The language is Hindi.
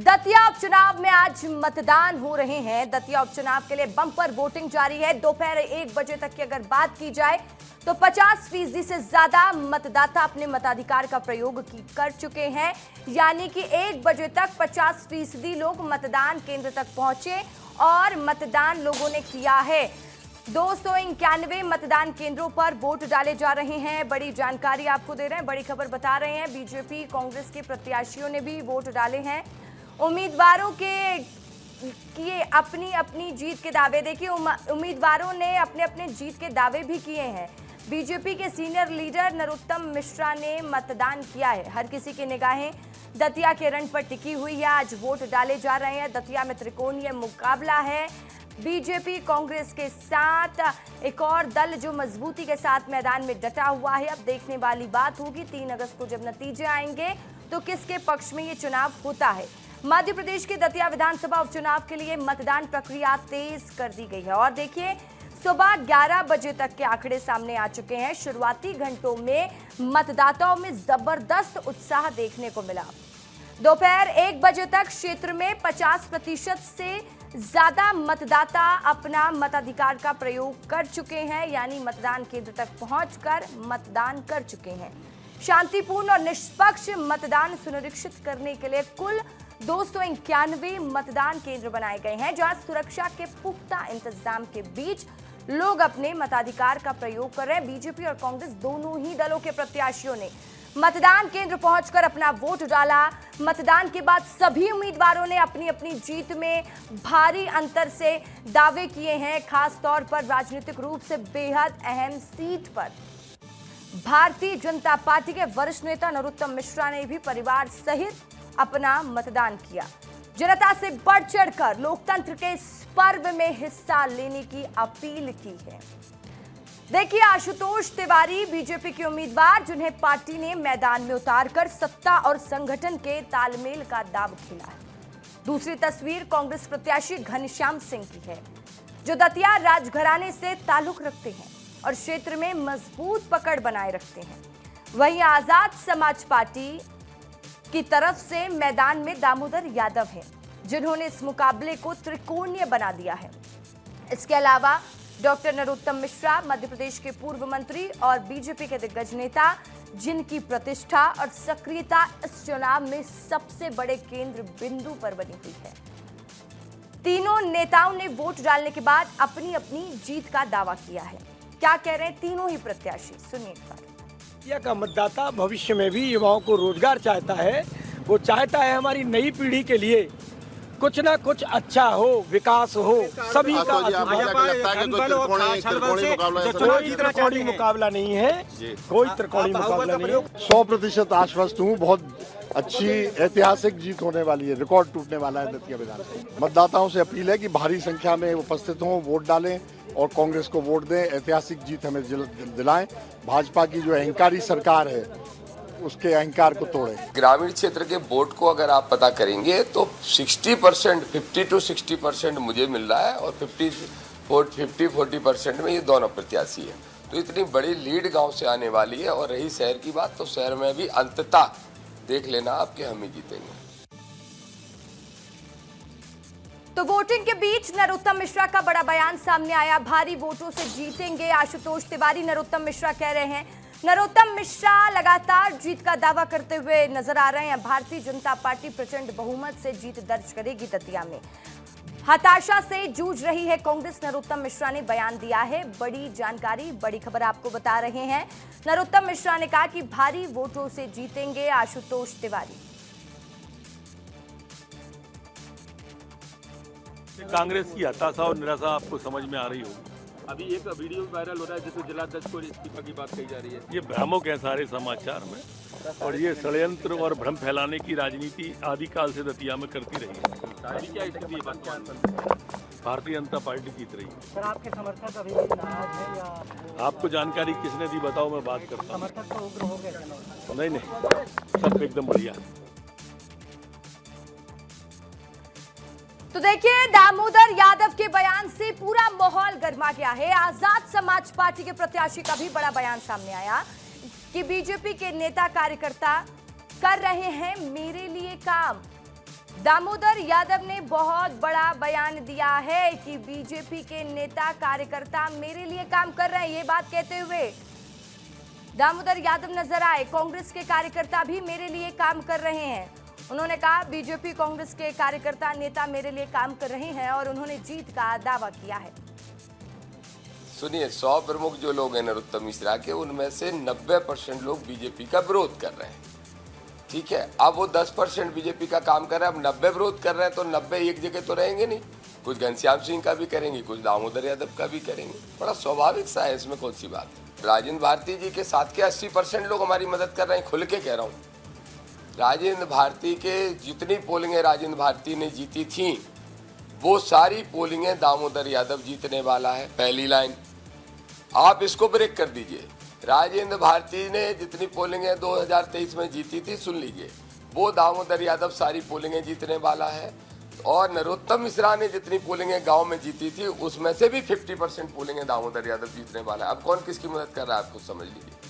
दतिया उपचुनाव में आज मतदान हो रहे हैं। दतिया उपचुनाव के लिए बम्पर वोटिंग जारी है। दोपहर 1 बजे तक की अगर बात की जाए तो 50% से ज्यादा मतदाता अपने मताधिकार का प्रयोग कर चुके हैं, यानी कि 1 बजे तक 50% लोग मतदान केंद्र तक पहुंचे और मतदान लोगों ने किया है। 291 मतदान केंद्रों पर वोट डाले जा रहे हैं। बड़ी जानकारी आपको दे रहे हैं, बड़ी खबर बता रहे हैं। बीजेपी कांग्रेस के प्रत्याशियों ने भी वोट डाले हैं। उम्मीदवारों के किए अपनी अपनी जीत के दावे। देखिए, उम्मीदवारों ने अपने अपने जीत के दावे भी किए हैं। बीजेपी के सीनियर लीडर नरोत्तम मिश्रा ने मतदान किया है। हर किसी की निगाहें दतिया के रण पर टिकी हुई है। आज वोट डाले जा रहे हैं। दतिया में त्रिकोणीय मुकाबला है। बीजेपी कांग्रेस के साथ एक और दल जो मजबूती के साथ मैदान में डटा हुआ है। अब देखने वाली बात होगी 3 अगस्त को जब नतीजे आएंगे तो किसके पक्ष में ये चुनाव होता है। मध्य प्रदेश के दतिया विधानसभा उपचुनाव के लिए मतदान प्रक्रिया तेज कर दी गई है और देखिए, सुबह 11 बजे तक के आंकड़े सामने आ चुके हैं। शुरुआती घंटों में मतदाताओं में जबरदस्त उत्साह देखने को मिला। दोपहर 1 बजे तक क्षेत्र में 50% से ज्यादा मतदाता अपना मताधिकार का प्रयोग कर चुके हैं, यानी मतदान केंद्र तक पहुंचकर मतदान कर चुके हैं। शांतिपूर्ण और निष्पक्ष मतदान सुनिश्चित करने के लिए कुल 291 मतदान केंद्र बनाए गए हैं, जहां सुरक्षा के पुख्ता इंतजाम के बीच लोग अपने मताधिकार का प्रयोग कर रहे हैं। बीजेपी और कांग्रेस दोनों ही दलों के प्रत्याशियों ने मतदान केंद्र पहुंचकर अपना वोट डाला। मतदान के बाद सभी उम्मीदवारों ने अपनी अपनी जीत में भारी अंतर से दावे किए हैं। खास तौर पर राजनीतिक रूप से बेहद अहम सीट पर भारतीय जनता पार्टी के वरिष्ठ नेता नरोत्तम मिश्रा ने भी परिवार सहित अपना मतदान किया। जनता से बढ़ चढ़कर लोकतंत्र के इस पर्व में हिस्सा लेने की अपील की है। देखिए, आशुतोष तिवारी बीजेपी के उम्मीदवार, जिन्हें पार्टी ने मैदान में उतारकर सत्ता और संगठन के तालमेल का दाव खेला है। दूसरी तस्वीर कांग्रेस प्रत्याशी घनश्याम सिंह की है, जो दतिया राजघराने से ताल्लुक रखते हैं और क्षेत्र में मजबूत पकड़ बनाए रखते हैं। वहीं आजाद समाज पार्टी की तरफ से मैदान में दामोदर यादव हैं, जिन्होंने इस मुकाबले को त्रिकोणीय बना दिया है। इसके अलावा डॉक्टर नरोत्तम मिश्रा, मध्य प्रदेश के पूर्व मंत्री और बीजेपी के दिग्गज नेता, जिनकी प्रतिष्ठा और सक्रियता इस चुनाव में सबसे बड़े केंद्र बिंदु पर बनी हुई है। तीनों नेताओं ने वोट डालने के बाद अपनी अपनी जीत का दावा किया है। क्या कह रहे हैं तीनों ही प्रत्याशी, सुनिए एक बार। दतिया का मतदाता भविष्य में भी युवाओं को रोजगार चाहता है। वो चाहता है हमारी नई पीढ़ी के लिए कुछ ना कुछ अच्छा हो, विकास हो, सभी का। कोई त्रिकोणीय मुकाबला नहीं है, कोई त्रिकोणीय मुकाबला नहीं है। 100% आश्वस्त हूँ। बहुत अच्छी ऐतिहासिक जीत होने वाली है, रिकॉर्ड टूटने वाला है दतिया विधानसभा। मतदाताओं से अपील है कि भारी संख्या में उपस्थित हों, वोट डालें और कांग्रेस को वोट दें। ऐतिहासिक जीत हमें दिलाएं। भाजपा की जो अहंकारी सरकार है उसके अहंकार को तोड़े। ग्रामीण क्षेत्र के वोट को अगर आप पता करेंगे तो 60%, 50 to 60% मुझे मिल रहा है और 50-40% में ये दोनों प्रत्याशी है। तो इतनी बड़ी लीड गांव से आने वाली है। और रही शहर की बात, तो शहर में भी अंततः देख लेना आपके हम ही जीतेंगे। तो वोटिंग के बीच नरोत्तम मिश्रा का बड़ा बयान सामने आया। भारी वोटों से जीतेंगे आशुतोष तिवारी, नरोत्तम मिश्रा कह रहे हैं। नरोत्तम मिश्रा लगातार जीत का दावा करते हुए नजर आ रहे हैं। भारतीय जनता पार्टी प्रचंड बहुमत से जीत दर्ज करेगी। दतिया में हताशा से जूझ रही है कांग्रेस, नरोत्तम मिश्रा ने बयान दिया है। बड़ी जानकारी, बड़ी खबर आपको बता रहे हैं। नरोत्तम मिश्रा ने कहा कि भारी वोटों से जीतेंगे आशुतोष तिवारी। कांग्रेस की हताशा और निराशा आपको समझ में आ रही होगी। अभी एक वीडियो वायरल हो रहा है जिसमें जिलाध्यक्ष को इस्तीफा की बात कही जा रही है। ये भ्रामक है सारे समाचार में, और ये षड्यंत्र और भ्रम फैलाने की राजनीति आदिकाल से दतिया में करती रही है। अभी क्या स्थिति है? भारतीय जनता पार्टी जीत रही है। सर, आपके समर्थक अभी नाराज है या आपको जानकारी किसने दी बताओ, मैं बात करता हूँ। समर्थक तो उग्र हो गए? नहीं, सब एकदम बढ़िया। तो देखिए, दामोदर यादव के बयान से पूरा माहौल गर्मा गया है। आजाद समाज पार्टी के प्रत्याशी का भी बड़ा बयान सामने आया कि बीजेपी के नेता कार्यकर्ता कर रहे हैं मेरे लिए काम। दामोदर यादव ने बहुत बड़ा बयान दिया है कि बीजेपी के नेता कार्यकर्ता मेरे लिए काम कर रहे हैं। ये बात कहते हुए दामोदर यादव नजर आए। कांग्रेस के कार्यकर्ता भी मेरे लिए काम कर रहे हैं। उन्होंने कहा बीजेपी कांग्रेस के कार्यकर्ता नेता मेरे लिए काम कर रहे हैं और उन्होंने जीत का दावा किया है। सुनिए, 100 प्रमुख जो लोग हैं नरोत्तम मिश्रा के, उनमें से 90% लोग बीजेपी का विरोध कर रहे हैं। ठीक है, अब वो 10% बीजेपी का काम कर रहे हैं। अब 90 विरोध कर रहे हैं तो 90 एक जगह तो रहेंगे नहीं। कुछ घनश्याम सिंह का भी करेंगे, कुछ दामोदर यादव का भी करेंगे। बड़ा स्वाभाविक सा है, इसमें कौन सी बात है। राजेंद्र भारती जी के साथ के 80% लोग हमारी मदद कर रहे हैं, खुल के कह रहा हूँ। राजेंद्र भारती के जितनी पोलिंगें राजेंद्र भारती ने जीती थी, वो सारी पोलिंगें दामोदर यादव जीतने वाला है। पहली लाइन आप इसको ब्रेक कर दीजिए। राजेंद्र भारती ने जितनी पोलिंगें 2023 में जीती थी, सुन लीजिए, वो दामोदर यादव सारी पोलिंगें जीतने वाला है। और नरोत्तम मिश्रा ने जितनी पोलिंगें गांव में जीती थी, उसमें से भी 50% पोलिंगें दामोदर यादव जीतने वाला है। अब कौन किसकी मदद कर रहा है, आप खुद समझ लीजिए।